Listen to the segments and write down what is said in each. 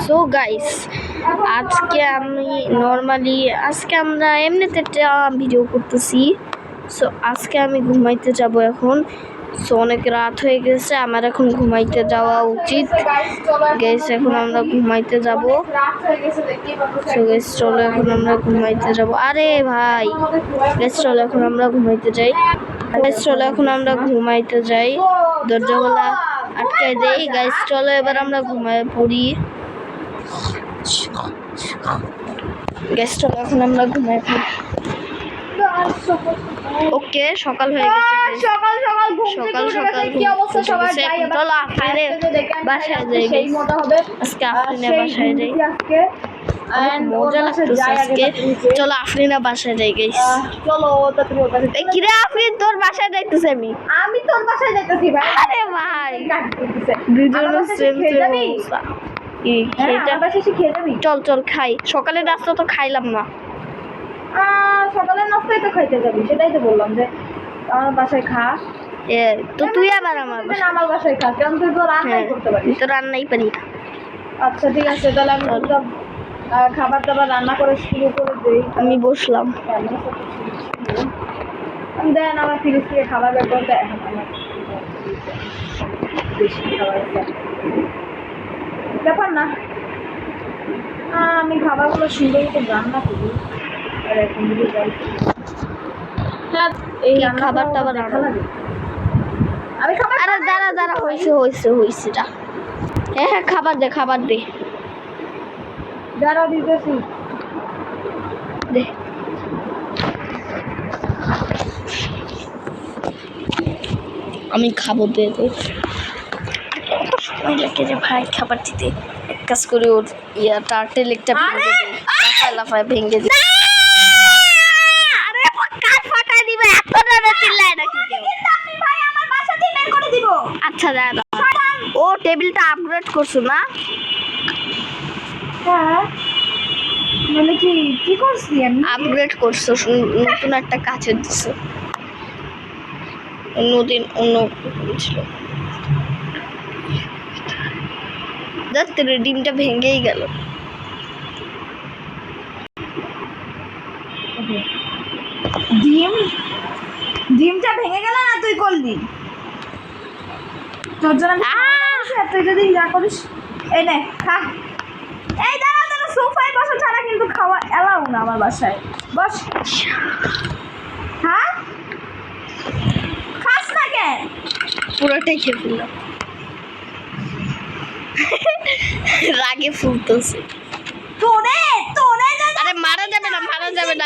So guys, আজকে আমরা এমনিতে একটা ভিডিও করতেছি। সো আজকে আমি ঘুমাইতে যাব এখন। সো অনেক রাত হয়ে গেছে, আমার এখন ঘুমাইতে যাওয়া উচিত। গাইস এখন আমরা ঘুমাইতে যাব। সো গাইস চলো এখন আমরা ঘুমাইতে যাব। আরে ভাই গাইস চলো এখন আমরা ঘুমাইতে যাই। গাইস চলো এখন আমরা ঘুমাইতে যাই। দরজাগুলা আটকাই দেই। গাইস চলো এবার আমরা ঘুমায় পড়ি। গাইস চলো এখন আমরা ঘুমায় পড়ি। ওকে সকাল হয়ে গেছে। সকাল কি অবস্থা সবার? চলো আফরিনের বাসায় যাই। আজকে আফরিনের বাসায় যাই। মজা লাগতেছে আজকে। চলো আফরিনের বাসায় যাই গাইস। চলো তাড়াতাড়ি ওর কাছে। কি রে আফরিন, তোর বাসায় যাইতেছি আমি তোর বাসায় যাইতেছি ভাই। আরে ভাই দুজনে সেম অবস্থা। চল খাই। সকালের নাস্তা তো খাইলাম না। সকালের নাস্তাই তো খাইতে যাবি, সেটাই তো বললাম যে আমার বাসায় খা। তো তুই আবার আমার বাসায় খা, কারণ তুই তো রান্নাই করতে পারিস। তো রান্নাই পারি। আচ্ছা ঠিক আছে, তাহলে আমি খাবার দাবার রান্না করে শুরু করে দিই। আমি বসলাম। দেন আমার ফ্রিজ থেকে খাবার বের করতে। এখন আমার বেশি খাবার ব্যাপার না, আমি খাবারগুলো সুন্দর মতো রান্না করি। আর এখন যদি যাই এই খাবার টাবার রান্না লাগে। আমি খাবার আরে দাঁড়া হয়েছে যা। হ্যাঁ খাবার দে যারা দিতেছি দে। আমি খাবো দে। কত সময় লাগে রে ভাই খাবার দিতে। এক কাজ করে ওর টার্টেল একটা লাফায় ভেঙে দিই। আচ্ছা দাদা, ও টেবিলটা আপগ্রেড করছো না? হ্যাঁ মানে কি করছি আমি? আপগ্রেড করছো, নতুন একটা কাচের দিছো। অন্যদিন অন্য ছিল। যাতে ডিমটা ভেঙেই গেল। ডিমটা ভেঙে গেল না, তুই করলি। তোর জন্য তুই যদি যা করিস। এই নে খা। এই দাঁড়া সোফায় বসা ছাড়া কিন্তু খাওয়া এলাও না আমার বাসায়। বস। হ্যাঁ খাস না কেন? পুরোটাই খেয়ে ফেললাম। রাগে ফুলতেছে। তোরে আরে মারা যাবে না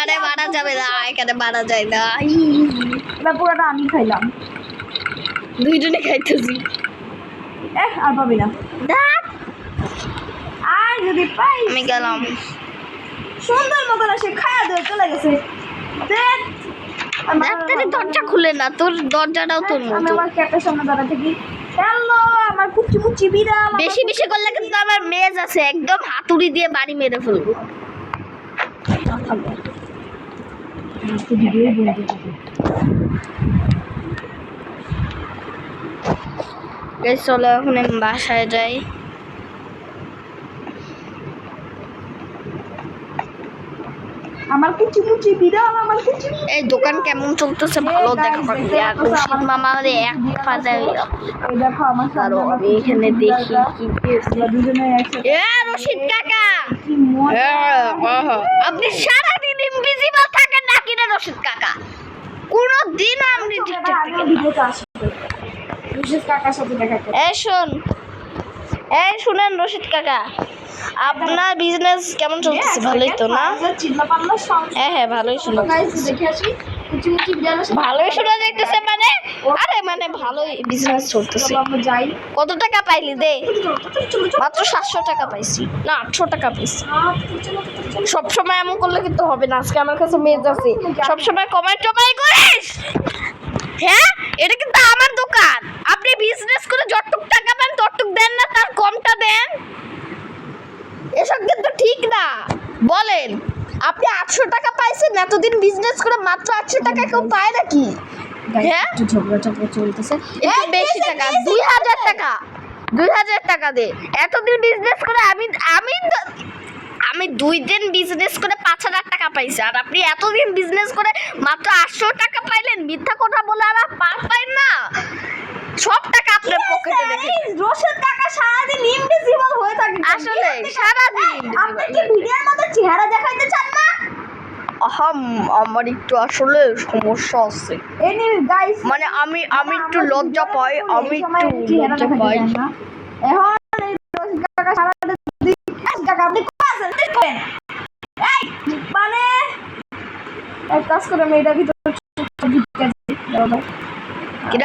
রে, মারা যাবে না, এখানে মারা যায় না। এবার পুরোটা আমি খাইলাম। দুইজনে খাইতেছি। আর পাবি না। আর যদি পাই আমি গেলাম। সুন্দর মতো না, সে খায়া দিয়ে চলে গেছে। দেখ দরজা খুলে না, তোর দরজাটাও তোর মতো। আমি আমার ক্যাটের সামনে দাঁড়াতে কি। হ্যালো আমার কুচি বিড়াল। বেশি করলে কিন্তু আমার মেজ আছে, একদম হাতুড়ি দিয়ে বাড়ি মেরে ফেলবো। চলো এখন আমি বাসায় যাই। আমার কুচি বিড়াল, আমার কুচি। এই দোকান কেমন চলতেছে ভালো দেখা পাবি। আর রশিদ মামা আমাদের এক ফাজায়। এই দেখো আমার সামনে আমি এখানে দেখি কি দুজনে একসাথে। রশিদ কাকা, আপনি সারাদিন ইনভিজিবল থাকেন নাকি না রশিদ কাকা? কোনদিন আপনি ঠিকঠাক থাকেন না। রশিদ কাকার সাথে দেখা করতে। শুনেন রশিদ কাকা, আপনার বিজনেস কেমন চলতেছে? ভালোই তো না? হ্যাঁ ভালোই শোনা ভালোই শোনা যাইতেছে। মানে ভালোই বিজনেস চলতেছে। কত টাকা পাইলি দে? মাত্র 700 টাকা পাইছি, না 800 টাকা পাইছি। সবসময় এমন করলে কিন্তু হবে না। আজকে আমার কাছে মেজ আছে, সবসময় কমাই করিস। হ্যাঁ এটা কিন্তু আমার দোকান। আপনি বিজনেস করে যতটুক টাকা পান ততটুক দেন না, তার কমটা দেন। এসব কিন্তু ঠিক না। বলেন আপনি 800 টাকা পাইছেন এতদিন বিজনেস করে, মাত্র 800 টাকা কেউ পায় নাকি? হ্যাঁ ঝগড়া চলতেছে। একটু বেশি টাকা, 2000 টাকা। 2000 টাকা দে। এতদিন বিজনেস করে আমি 2 দিন বিজনেস করে 5000 টাকা পাইছি, আর আপনি এতদিন বিজনেস করে মাত্র 800 টাকা পাইলেন। মিথ্যা কথা বলে আর পাই না, সব টাকা আপনার পকেটে রেখে। রোশন কাকা সারাদিন ইনভিজিবল হয়ে থাকে। আসলে সারাদিন আপনি কি ভিডিওর মধ্যে চেহারা দেখাইতে চান না? আমার একটু আসলে সমস্যা আছে, গাইস মানে আমি একটু লজ্জা পাই, আমি একটু লজ্জা পাই। এখন এই রোশন কাকা সারাদিন কাকা আপনি কোথায় আছেন? দেখেন এই মানে এক কাজ করে মেয়েটা ভিতরে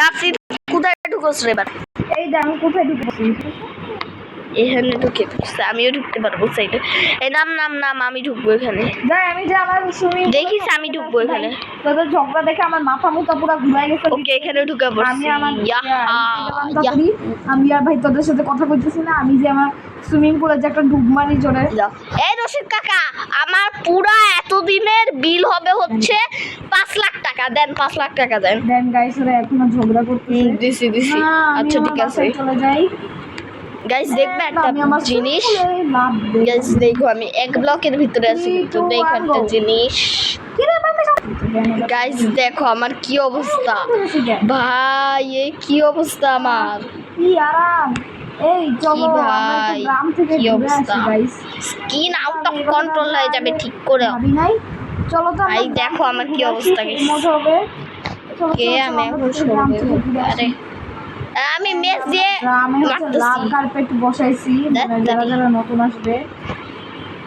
আপনি কোথায় ঢুকোস রে এবার? এই যে আমি কোথায় ঢুকেছি? এখানে ঢুকে পড়ছে, আমিও ঢুকতে পারবো সাইডে। এই নাম আমি ঢুকবো এখানে। যাই আমি যে আমার সুইমিং দেখিস আমি ঢুকবো এখানে। তোদের ঝগড়া দেখে আমার মাথা মুথা পুরো ঘুরাই গেছে। ওকে এখানে ঢুকে পড়ছি। আমি আর ভাই তোদের সাথে কথা বলতেছি না, আমি যে আমার সুইমিং পুলে যে একটা ডুব মারি জোরে। এই রশিদ কাকা, আমার পুরা এতদিনের বিল হবে হচ্ছে 5 লাখ টাকা। দেন 5 লাখ টাকা দেন। দেন গাইস ওরা এখনো ঝগড়া করতেছে। দিছি। আচ্ছা ঠিক আছে চলে যাই। গাইস দেখবে একটা জিনিস, গাইস দেখো আমি এক ব্লকের ভিতরে আছি, কিন্তু দেখো একটা জিনিস। গাইস দেখো আমার কি অবস্থা ভাই, এই কি অবস্থা আমার, কি আরাম। এই চলো ভাই গ্রাম থেকে কি ঘুরে অবস্থা, আসি guys. Skin out of control হয়ে যাবে, ঠিক করে ভাবি নাই। চলো তো ভাই দেখো আমার কি অবস্থা গেছে। মজা হবে। কে আমি এখন শুনবো? আরে আমি মেস দিয়ে আমি হচ্ছে লাল কার্পেট বসাইছি, মানে যারা যারা নতুন আসবে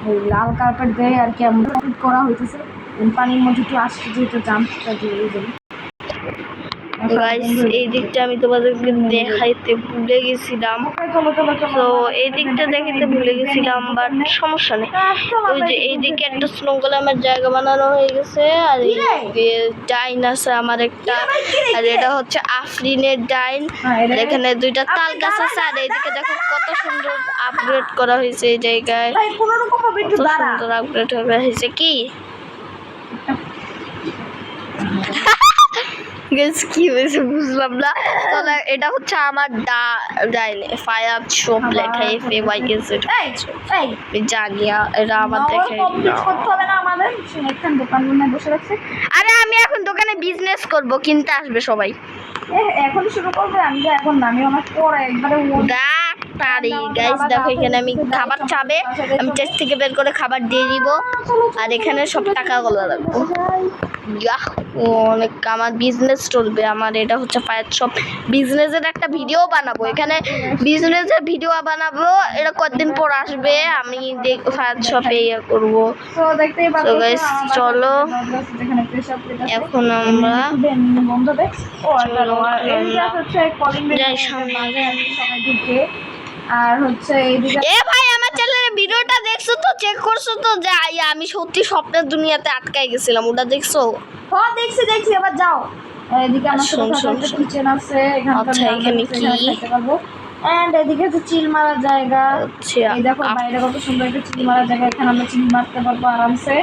ওই লাল কার্পেট দিয়ে আর কি আমরা করা হইতেছে। পানির মধ্যে একটু আসছে যেহেতু জাম্পটা দিয়ে যাবে। গাইস এই দিকটা আমি তোমাদেরকে দেখাইতে ভুলে গেছিলাম, তো এই দিকটা দেখাইতে ভুলে গেছিলাম, বাট সমস্যা নেই। ওই যে এইদিকে একটা স্নোগলামের জায়গা বানানো হয়ে গেছে, আর এই ডাইন আছে আমার একটা, আর এটা হচ্ছে আফরিনের ডাইন। এখানে 2টা তাল গাছ আছে, আর এইদিকে দেখো কত সুন্দর আপগ্রেড করা হয়েছে এই জায়গায়, কত সুন্দর আপগ্রেড করা হয়েছে। কি কি হয়েছে বুঝলাম না। তাহলে এটা হচ্ছে আমার ডাইনে ফায়ার শপ লেখা, FAY জানি এটা আমার দেখে। আরে আমি এখন দোকানে বিজনেস করব, কিনতে আসবে সবাই। এখন শুরু করবে? আমি তো এখন নামি আমার পরে একবারে ডাক্তারি। গাইস দেখো এখানে আমি খাবার চাবে, আমি টেস্ট থেকে বের করে খাবার দিয়ে দিব, আর এখানে সব টাকাগুলো রাখবো। অনেক আমার বিজনেস চলবে। আমার এটা হচ্ছে ফায়ার শপ, বিজনেসের একটা ভিডিও বানাবো, এখানে বিজনেসের ভিডিও বানাবো। এটা কতদিন পর আসবে, আমি ফায়ার শপে ইয়ে করবো। তো গাইস চলো এখন আমরা যাই সামনে। আর হচ্ছে এ ভাই আমার চ্যানেলের ভিডিওটা দেখছো তো, চেক করছো তো? যাই আমি সত্যি স্বপ্নের দুনিয়াতে আটকাই গেছিলাম, ওটা দেখছো? হ্যাঁ দেখছি এবার যাও। এদিকে আমার কিচেন আছে, আচ্ছা এখানে কি এন্ড এদিকে হচ্ছে চিল মারার জায়গা। এই দেখো বাইরে কত সুন্দর একটা চিল মারার জায়গা, এখানে আমরা চিল মারতে পারবো আরামসে।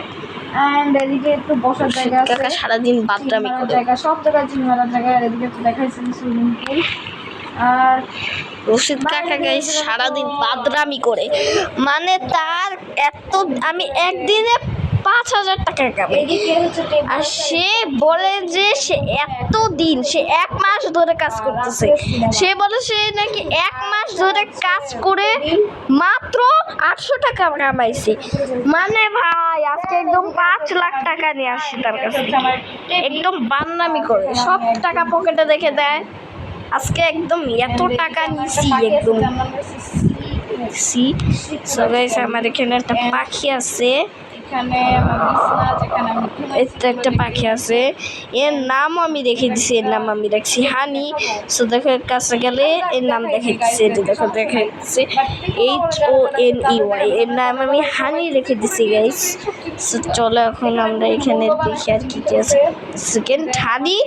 এন্ড এদিকে একটু বসার জায়গা আছে, সারাদিন বাথরামি করে জায়গা, সব জায়গায় চিল মারার জায়গা। আর এদিকে তো দেখাইছি সুইমিং পুল। আর রশিদ কাকা গাইস সারাদিন বাদরামি করে, মানে তার এত, আমি একদিনে 5000 টাকা কামাই, আর সে বলে যে সে এতদিন, সে 1 মাস ধরে কাজ করতেছে। সে বলে সে নাকি 1 মাস ধরে কাজ করে মাত্র 800 টাকা কামাইছে। মানে ভাই আজকে একদম 5 লাখ টাকা নিয়ে আসছে তার কাছে, একদম বান্নামি করে, সব টাকা পকেটে রেখে দেয়। আজকে একদম এত টাকা নিছি একদম। আমার এখানে একটা পাখি আছে, একটা পাখি আছে, এর নাম আমি রেখে দিছি, এর নাম আমি রাখছি হানি। সো দেখো এর কাছে গেলে এর নাম দেখে দিচ্ছে, এটা দেখো দেখে দিচ্ছে HONEY, এর নাম আমি হানি রেখে দিছি গাইস। সো চলো এখন আমরা এখানে দেখি আর কি কি আছে। সেকেন্ড হানি,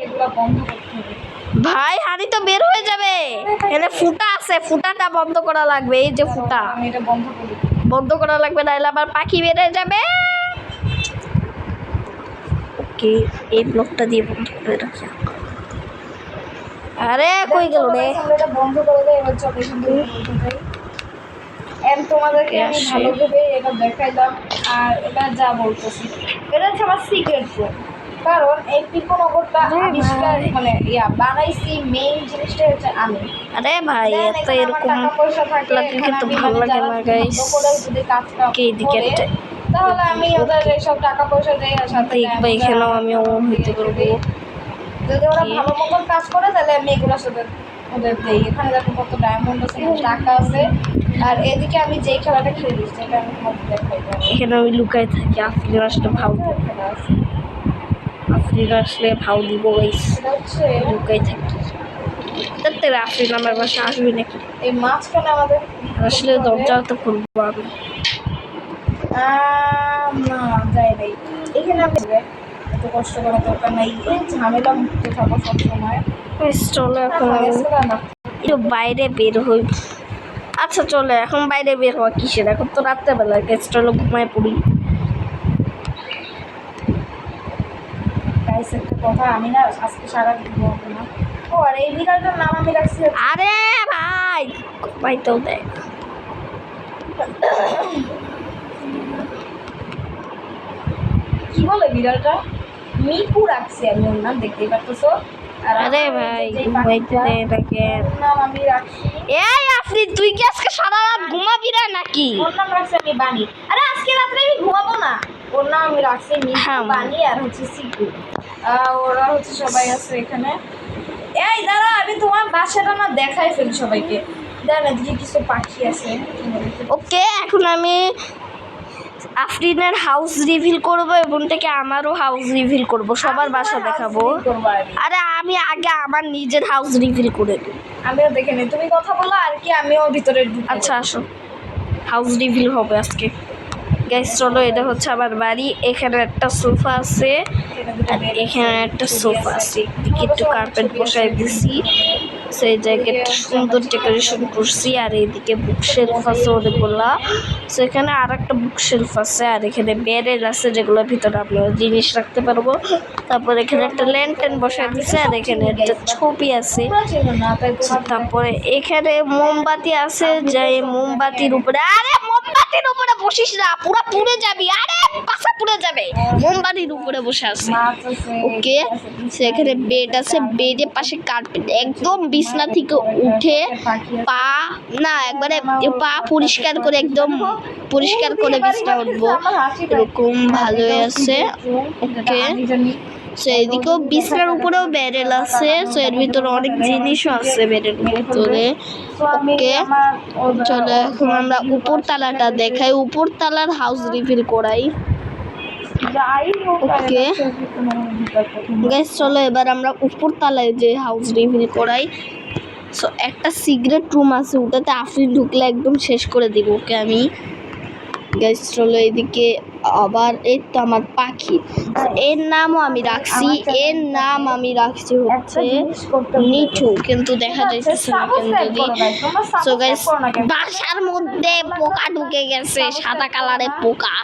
ভাই হানি তো বের হয়ে যাবে, এখানে ফুটা আছে, ফুটাটা বন্ধ করা লাগবে। এই যে ফুটা, বন্ধ করা লাগবে, নাহলে আবার পাখি বের হয়ে যাবে। ওকে এই ব্লকটা দিয়ে বন্ধ করে রাখি। আরে কই গেল রে? এটা বন্ধ করে দেয়, এবার চলো এখান থেকে উঠে যাই। এন্ড তোমাদেরকে আমি ভালোভাবে এটা দেখাইলাম। আর এটা যা বলতেছি, এটা হচ্ছে আমার সিক্রেট রুম। কারণ এই পিকোনগরটা আবিষ্কার মানে বানাইছি, মেইন জিনিসটা হচ্ছে আমি। আরে ভাই Then এত এখানে আমার এরকম টাকা পয়সা থাকে, লাগলে এখানে কিন্তু আমি ভালো মানে লাগে যারা না গাইস। ভালো করে যদি কাজটা কে এদিকে করে, একটা তাহলে আমি ওদের এইসব টাকা পয়সা দেই আর সাথে দেখবা এখানেও আমি অন হইতে পারবো। যদি ওরা কি? ভালো মতন কাজ করে তাহলে আমি এগুলোর সাথে ওদের দেই। এখানে দেখো কত ডায়মন্ড আছে, টাকা আছে। আর এদিকে আমি যেই খেলাটা খেলি সেটা আমি তোমাকে দেখাই দেবো। এখানে আমি লুকাই থাকি, আফরিন আসলে ভাও দিব। খেলা আছে। আফরিন আসলে ভাও দিব গাইস, সেটা হচ্ছে লুকাই থাকি। দেখতে আফরিন আমার বাসা আসবে নাকি? এই মাঝখানে আমাদের আসলে দরজা তো খুলবো আমি। না যাই নাই। এখানে আমি এত কষ্ট করার দরকার নাই, এই ঝামেলা মুক্ত থাকো সবসময়। গাইস চলো এখন আমি একটু বাইরে বের হই। আচ্ছা চলো এখন বাইরে বের হওয়া কিসের, এখন তো রাত্রেবেলা। গাইস চলো ঘুমায় পড়ি। গাইস একটা কথা, আমি না আজকে সারাদিন ঘুমাবো না। ও আর এই বিড়ালটার নাম আমি রাখছি আরে ভাই ঘুমাইতেও দেয় না। কি বলে বিড়ালটা, মিকু রাখছি আমি, ওর নাম দেখতেই পারতেছো। আর আরে ভাই ঘুমাইতে দেয় না কেন? ওর নাম আমি রাখছি, এই আফরিন তুই কি আজকে সারা রাত ঘুমাবি না নাকি? ওর নাম রাখছি আমি বানি। আরে আজকে রাত্রে আমি ঘুমাবো না, ওর নাম আমি রাখছি মিকু, হ্যাঁ। বানি আর হচ্ছে সিকু। ওরা হচ্ছে সবাই আছে এখানে। এই দাঁড়া, আমি তোমার বাসাটা না দেখাই ফেলি সবাইকে। দাঁড়া এদিকে কিছু পাখি আছে। ওকে এখন আমি আফরিনের হাউস রিভিল করব এবং থেকে আমারও হাউস রিভিল করব, সবার বাসা দেখাবো। আরে আমি আগে আমার নিজের হাউস রিভিল করে দিই। আমিও দেখে নিই, তুমি কথা বলো আর কি আমিও ভিতরে ঢুকি। আচ্ছা আসো, হাউস রিভিল হবে আজকে। গাইস চলো, এটা হচ্ছে আমার বাড়ি। এখানে একটা সোফা আছে আর এখানে একটা সোফা আছে। এদিকে একটু কার্পেট বসাই দিছি, সেই জায়গাটা সুন্দর ডেকোরেশন করছি। আর এইদিকে বুক শেলফ আছে অনেকগুলা। সো এখানে আর একটা বুক শেলফ আছে আর এখানে বেডের আছে যেগুলোর ভিতরে আমরা জিনিস রাখতে পারবো। তারপর এখানে একটা ল্যান্টেন বসাই দিছে আর এখানে একটা ছবি আছে। তারপরে এখানে মোমবাতি আছে, যে মোমবাতির উপরে, আরে মোমবাতির উপরে বসিস না, পুরো পুড়ে যাবি। আরে পাশা পুড়ে যাবে। মোমবাতির উপরে বসে আছে। ওকে সেখানে বেড আছে, বেডের পাশে কার্পেট। একদম বিছনা থেকে উঠে পা না একবারে পা পরিষ্কার করে, একদম পরিষ্কার করে বিছনা উঠবো, এরকম ভালোই আছে। ওকে সো এদিকেও বিছনার উপরেও বেডেল আছে। সো এর ভিতরে অনেক জিনিসও আছে বেডের ভিতরে। ওকে চলো এখন আমরা উপর তালাটা দেখাই, উপর তালার হাউস রিভিল করাই। ওকে গাইস চলো এবার আমরা উপর তলায় যে হাউস রিভিল করাই। সো একটা সিগারেট রুম আছে, ওটাতে আফরিন ঢুকলে একদম শেষ করে দিব ওকে আমি। গাইস চলো এদিকে আবার এই তো আমার পাখি, এর নামও আমি রাখছি, এর নাম আমি রাখছি হচ্ছে নিঠু, কিন্তু দেখা যাইতেছে না কেন যদি। সো গাইস বাসার মধ্যে পোকা ঢুকে গেছে, সাদা কালারের পোকা।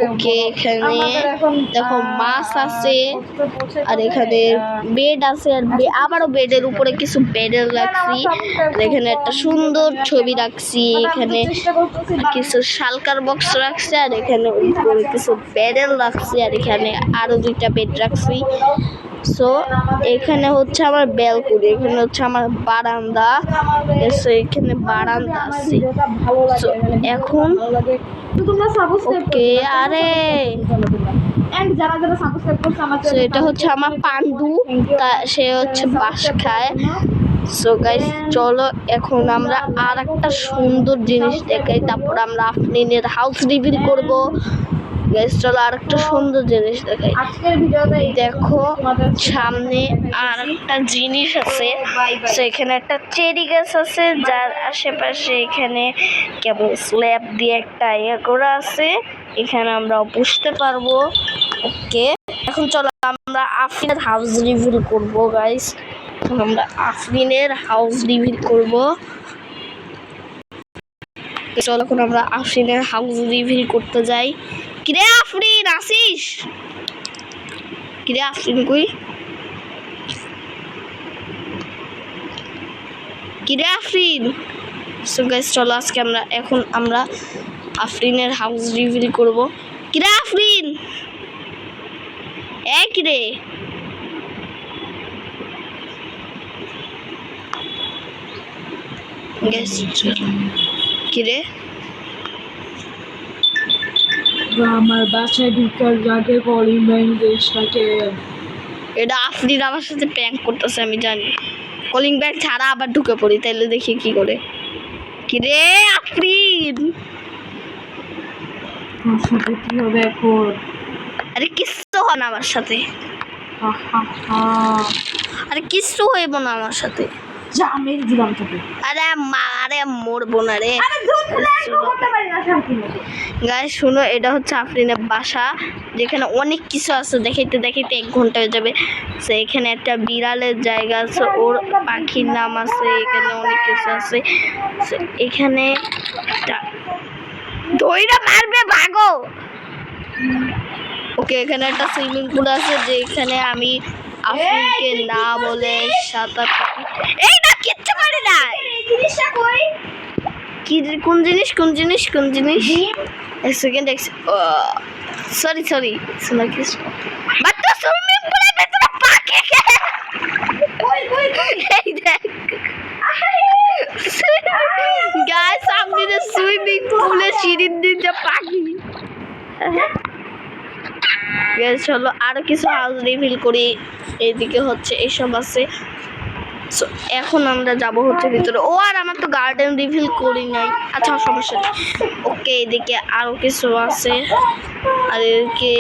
ওকে এখানে দেখো মাছ আছে আর এখানে বেড আছে আর আবারও বেডের উপরে কিছু বেডের রাখছি। আর এখানে একটা সুন্দর ছবি রাখছি, এখানে কিছু শালকার বক্স রাখছি আর এখানে উপরে কিছু বেডেল রাখছি আর এখানে আরো দুইটা বেড রাখছি। সো এখানে হচ্ছে আমার ব্যালকনি, এখানে হচ্ছে আমার বারান্দা। এখানে বারান্দা আছে। সো এখন ওকে আরে সো এটা হচ্ছে আমার পান্ডু, তা সে হচ্ছে বাস খায়। সো গাইস চলো এখন আমরা আর একটা সুন্দর জিনিস দেখাই, তারপর আমরা আফরিনের হাউস রিভিল করব। গাইস চলো আর একটা সুন্দর জিনিস দেখাই। দেখো সামনে আর একটা জিনিস আছে, তো এখানে একটা চেরি গাছ আছে যার আশেপাশে এখানে কেবল স্ল্যাব দিয়ে একটা ইয়ে করা আছে, এখানে আমরা বসতে পারবো। ওকে এখন চলো আমরা আফরিনের হাউস রিভিল করব গাইস। এখন আমরা আফরিনের হাউস রিভিল করব। চলো এখন আমরা আফরিনের হাউস রিভিল করতে যাই। কিরে আফরিন আসিস? কিরে আফরিন কই? কি রে আফরিন? সো গাইস চলো আজকে আমরা আফরিনের হাউস রিভিল করব। কি রে আফরিন? এ কি রে? গাইস কি রে? আমার বাসায় ঢুকার আগে কলিং ব্যাংক দেশটাকে এটা আফরিন আমার সাথে প্র্যাঙ্ক করতেছে আমি জানি। কলিং ব্যাগ ছাড়া আবার ঢুকে পড়ি, তাইলে দেখি কি করে। কি রে আফরিন? কি হবে এখন? আরে কিচ্ছু হয় না আমার সাথে। আরে কিচ্ছু হইব না আমার সাথে। যা মেরে দিলাম তোকে। আরে মরবো না রে। আরে ধুর করতে পারি না শান্তি মতো। গাইস শুনো, এটা হচ্ছে আফরিনের বাসা, যেখানে অনেক কিছু আছে। দেখাইতে দেখাইতে 1 ঘন্টা হয়ে যাবে। সে এখানে একটা বিড়ালের জায়গা আছে, ওর পাখির নাম আছে, এখানে অনেক কিছু আছে। এখানে দইরা মারবে, ভাগো। ওকে, এখানে একটা সুইমিং পুল আছে, যেখানে আমি আফরিনকে না বলে সাঁতার কাটি। এই না, কিচ্ছু পারি না। এই জিনিসটা কই? কি কোন জিনিস? এক সেকেন্ড সরি শোনা কিছু বাট তো সুইমিং পুলের ভেতরে পাখি কই এই দেখ গাইস, সামনে সুইমিং পুলে সিঁড়ির নিচে পাখি। গাইস চলো আরো কিছু হাউস রিভিল করি। এইদিকে হচ্ছে এইসব আছে। সো এখন আমরা যাব হচ্ছে ভিতরে। ও আর আমার তো গার্ডেন রিভিল করি নাই। আচ্ছা সমস্যা নেই। ওকে, এদিকে আরও কিছু আছে, আর এদিকে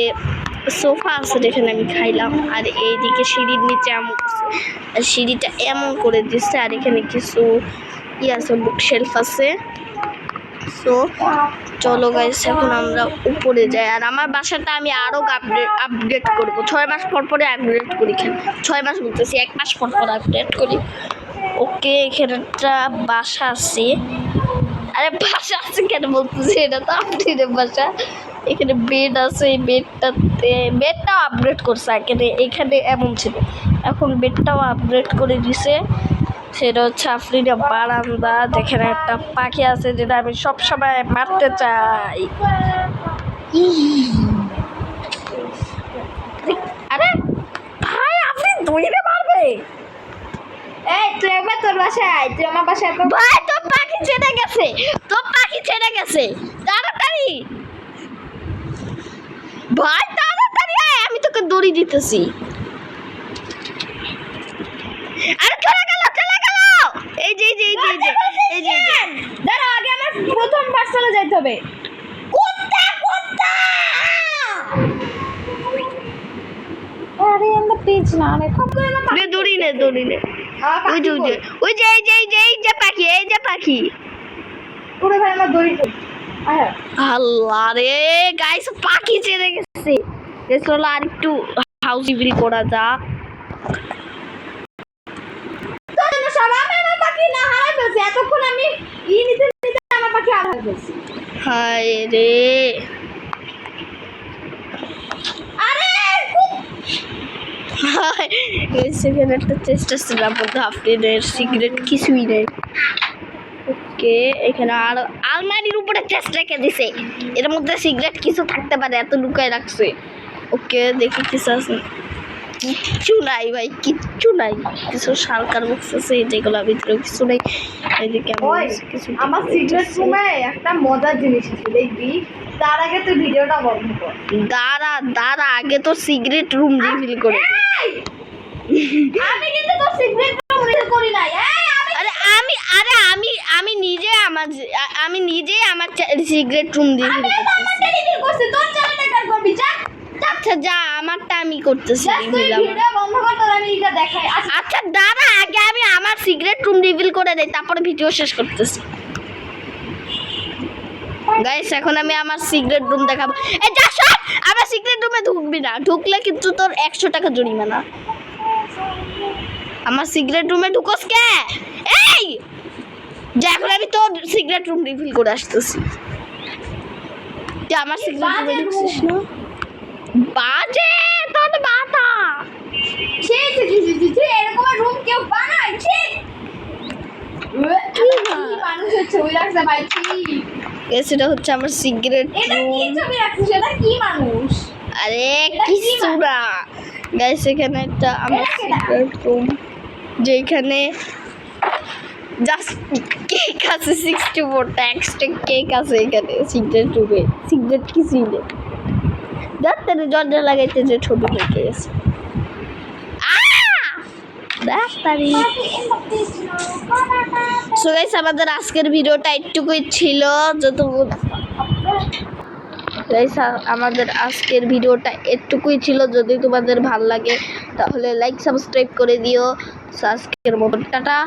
সোফা আছে যেখানে আমি খাইলাম। আর এইদিকে সিঁড়ির নিচে এমন আর সিঁড়িটা এমন করে দিচ্ছে। আর এখানে কিছু আছে, বুক শেলফ আছে। সো চলো গাইস এখন আমরা উপরে যাই। আর আমার বাসাটা আমি আরও আপডেট করবো। 6 মাস পর পরে আপডেট করি। 6 মাস বলতেছি, 1 মাস পর পর আপডেট করি। ওকে, এখানে একটা বাসা আছে। আরে বাসা আছে কেন বলতেছি, এটা তো আপনাদের বাসা। এখানে বেড আছে, এই বেডটাও আপডেট করছে। এখানে এমন ছিল, এখন বেডটাও আপডেট করে দিছে। সেটা হচ্ছে আফরিনের বারান্দা, যেখানে একটা পাখি আছে যেটা আমি সবসময় মারতে চাই। আরে ভাই, আফরিন দৌড়ে মারবে। এই তুই একবার তোর বাসায় আয়, তুই আমার বাসায় তো ভাই তোর পাখি ছেড়ে গেছে, তাড়াতাড়ি ভাই, তাড়াতাড়ি আয়, আমি তোকে দড়ি দিতেছি। আরে চলে গেল। এই যে দাঁড়া, আগে আমার প্রথম পার্সেলে যাইতে হবে। কুত্তা আরে আমরা পেজ না, আমি খুব করে না দড়ি নে ওই যে পাখি। পুরো ভাই আমার দড়ি কই? আয় আল্লাহ রে গাইস, পাখি ছেড়ে গেছে। চলো আর একটু হাউস রিভিল করা যাক। আমার পাখি না হারাই ফেলছে। এতক্ষণ আমি নিতে আমার পাখি হারাই ফেলছি। হায় রে, সেখানে একটা চেষ্টা ছিল মধ্যে আফরিনের সিগারেট কিছুই নেই। ওকে, এখানে আর আলমারির উপরে চেষ্টা রেখে দিছে, এর মধ্যে সিগারেট কিছু থাকতে পারে, এত লুকায় রাখছে। ওকে, দেখি কিছু আছে, কিচ্ছু নাই ভাই, কিচ্ছু নাই। কিছু শালকার বক্স আছে, যেগুলো ভিতরে কিছু নেই। এদিকে কিছু আমার সিগারেট রুমে একটা মজার জিনিস আছে, দেখবি। তার আগে তুই ভিডিওটা বন্ধ কর। দাঁড়া আগে তো সিগারেট রুম রিভিল করে। আমি কিন্তু তোর সিগারেট রুম রিভিল করি নাই। আমি নিজে আমার সিগারেট রুম রিভিল করতেছি। তোর চ্যানেলে কার করবি? যা আচ্ছা যা, আমারটা আমি করতেছি রিভিল। ভিডিও বন্ধ কর, তোর আমি এটা দেখাই। আচ্ছা দাঁড়া, আগে আমি আমার সিগারেট রুম রিভিল করে দেই, তারপরে ভিডিও শেষ করতেছি। গাইস এখন আমি আমার সিগারেট রুম দেখাবো। এই যা সব, আমার সিগারেট রুমে ঢুকবি না, ঢুকলে কিন্তু তোর 100 টাকা জরিমানা। আমার সিগারেট রুমে ঢুকোস কে? এই যে এখন আমি তোর সিগারেট রুম রিভিল করে আসতেছি। তুই আমার সিগারেট রুমে ঢুকছিস না? বাজে তোর মাথা। এরকম রুম কেউ বানায়? কি মানুষের ছবি রাখছে ভাই কি গাইস এটা হচ্ছে আমার সিগারেট এটা কি ছবি রাখছে সেটা কি মানুষ আরে কিছু না গাইস এখানে একটা আমার সিগারেট রুম যেখানে জাস্ট কেক আছে 64টা এক্সট্রা কেক আছে এখানে সিগারেট রুমে সিগারেট কি ছিল ডাক্তারে দরজা লাগাইতে যে ছবি দেখে গেছে ডাক্তারি সো গাইস আমাদের আজকের ভিডিওটা একটুকুই ছিল যতটুকু গাইস আমাদের আজকের ভিডিওটা এটুকুই ছিল যদি তোমাদের ভালো লাগে তাহলে লাইক সাবস্ক্রাইব করে দিও আজকের মতো টাটা।